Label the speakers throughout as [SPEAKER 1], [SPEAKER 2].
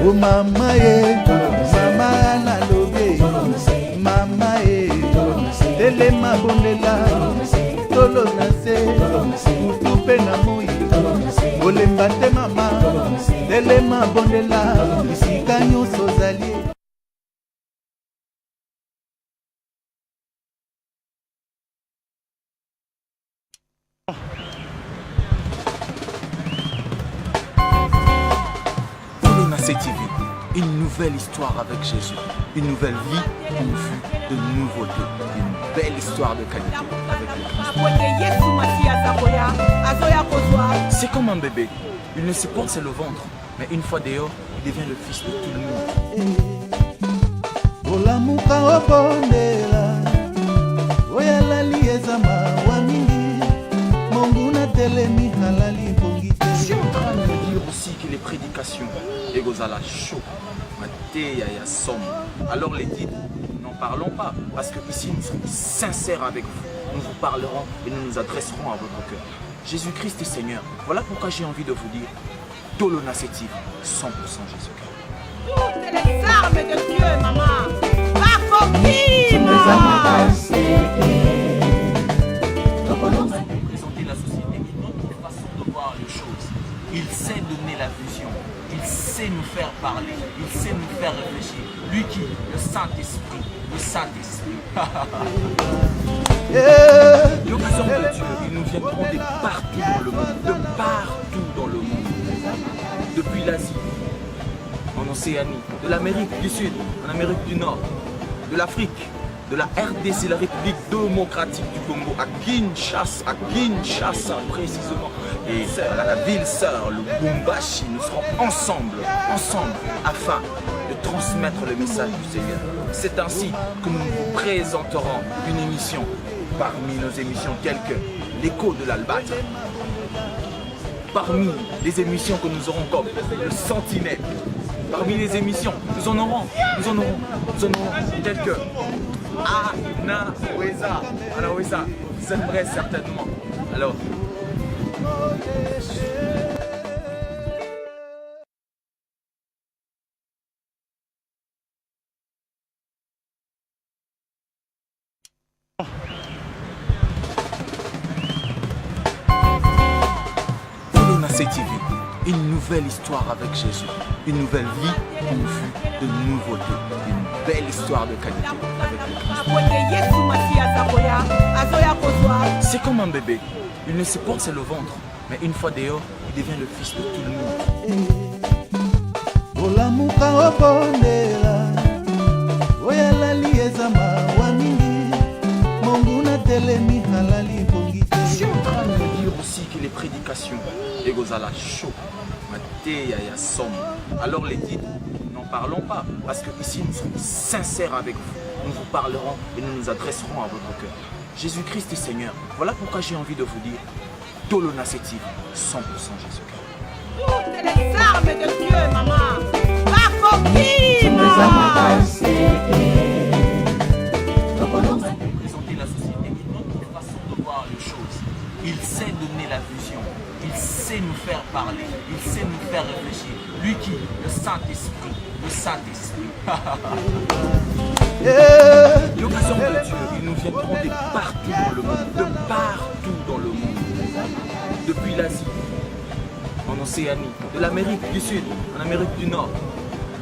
[SPEAKER 1] Oh mama ye, mama na lobe, mama ye, tele mabondela, tolo na se, mutupe na moi, olemba te mama, tele mabondela, isika nyonso zali.
[SPEAKER 2] TV, une nouvelle histoire avec Jésus, une nouvelle vie, une vue de nouveauté, une belle histoire de qualité avec le Christ. C'est comme un bébé, il ne supporte c'est le ventre, mais une fois dehors, il devient le fils de tout le monde. Je suis en train de dire aussi que les prédications et Gozala chaud, alors les titres, n'en parlons pas, parce que ici nous sommes sincères avec vous. Nous vous parlerons et nous nous adresserons à votre cœur. Jésus-Christ est Seigneur. Voilà pourquoi j'ai envie de vous dire Tolona Sétive, 100% Jésus-Christ.
[SPEAKER 3] Toutes les armes de Dieu, maman. Représenter
[SPEAKER 2] la société, une façon de voir les choses. Il sait donner la vision. Il sait nous faire parler, il sait nous faire réfléchir. Lui qui, le Saint-Esprit, le Saint-Esprit. L'occasion de Dieu, il nous viendront de partout dans le monde, de partout dans le monde. Depuis l'Asie, en Océanie, de l'Amérique du Sud, en Amérique du Nord, de l'Afrique, de la RDC, la République démocratique du Congo, à Kinshasa précisément, et à la ville sœur, le Bumbashi, nous serons ensemble, afin de transmettre le message du Seigneur. C'est ainsi que nous vous présenterons une émission, parmi nos émissions telles que l'écho de l'Albâtre, parmi les émissions que nous aurons comme le Sentinelle, parmi les émissions, nous en aurons telles que Anaweza, vous aimerez certainement. Alors, Tolona TV, une nouvelle histoire avec Jésus, une nouvelle vie, une vue de nouveauté, une belle histoire de qualité avec le Christ. C'est comme un bébé, il ne supporte c'est le ventre, mais une fois dehors, il devient le fils de tout le monde. Je suis en train de dire aussi que les prédications et Gozala chaud, alors les titres, n'en parlons pas, parce que ici nous sommes sincères avec vous. Nous vous parlerons et nous nous adresserons à votre cœur. Jésus-Christ est Seigneur. Voilà pourquoi j'ai envie de vous dire Tolona Sétive, 100% Jésus-Christ.
[SPEAKER 3] Toutes les armes de Dieu, maman.
[SPEAKER 2] Représenter la société, une façon de voir les choses. Il sait donner la vision. Il sait nous faire parler. Il sait nous faire réfléchir. Lui qui, le Saint-Esprit, le Saint-Esprit. L'occasion de Dieu, il nous viendront de partout dans le monde, de partout dans le monde. Depuis l'Asie, en Océanie, de l'Amérique du Sud, en Amérique du Nord,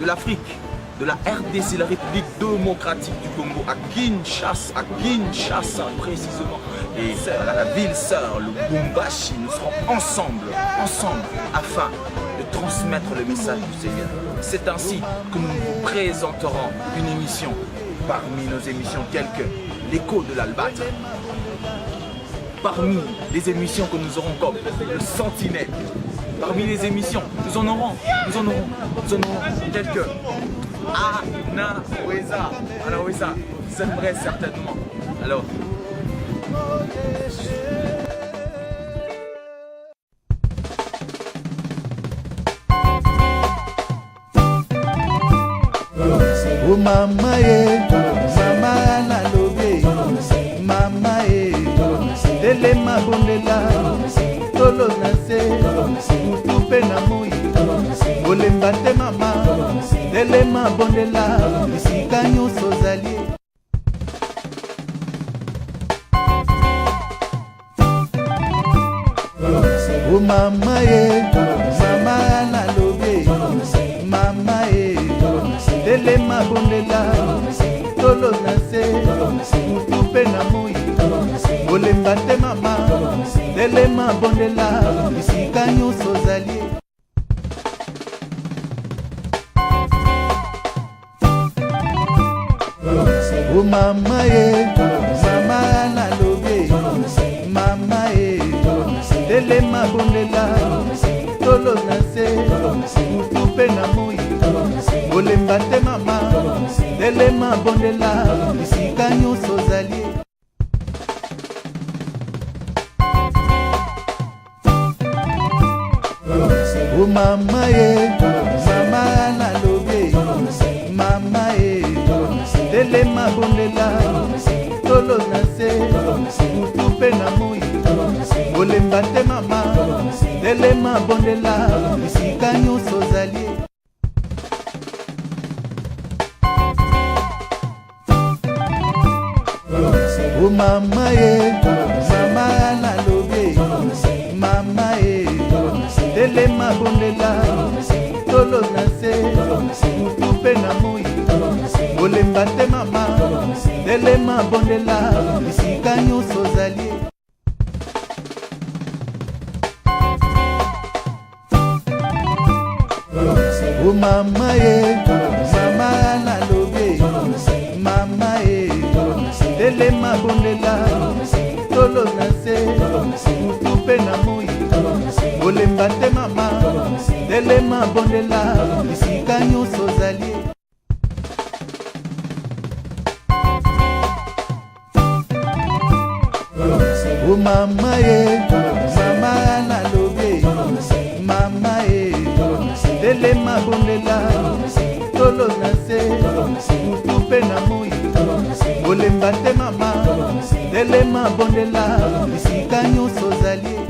[SPEAKER 2] de l'Afrique, de la RDC, la République démocratique du Congo, à Kinshasa précisément, et à la ville sœur, le Bumbashi, nous serons ensemble, afin de transmettre le message du Seigneur. C'est ainsi que nous vous présenterons une émission, parmi nos émissions telles que l'écho de l'Albâtre, parmi les émissions que nous aurons comme le Sentinelle, parmi les émissions, nous en aurons telles que Anaweza, vous aimerez certainement. Alors,
[SPEAKER 1] Oh mama ye, mama na lobe, mama ye, tele mabondela, tolo na se, mutupe na moi, olemba te mama, telema bondela bisika nyonso ozali. O mama ye, mama nalobi, mama ye, telema bondela, tolo na se, mutu pe na moi, olemba te mama, telema bondela, bisika nyonso ozali. O mama ye, mama nalobi, mama ye, telema bondela, tolo na se, mutu pe na moi, olemba te mama, telema bondela, bisika nyonso ozali. O mama ye, mama nalobi, mama ye, telema bondela, tolo na se, mutu pe na moi, olemba te mama, telema bondela, bisika nyonso ozali. O mama ye, mama nalobi, mama ye, telema bondela, tolo na se, mutu pe na moi, olemba te mama, telema bondela, bisika nyonso ozali. O mama ye, mama nalobi, mama ye, telema bondela, tolo na se, mutu pe na moi, olemba te mama, telema bondela, bisika nyonso ozali. O mama ye, mama nalobi, mama ye, telema bondela, tolo na se, mutu pe na moi, olemba te mama, telema bondela, bisika nyonso ozali.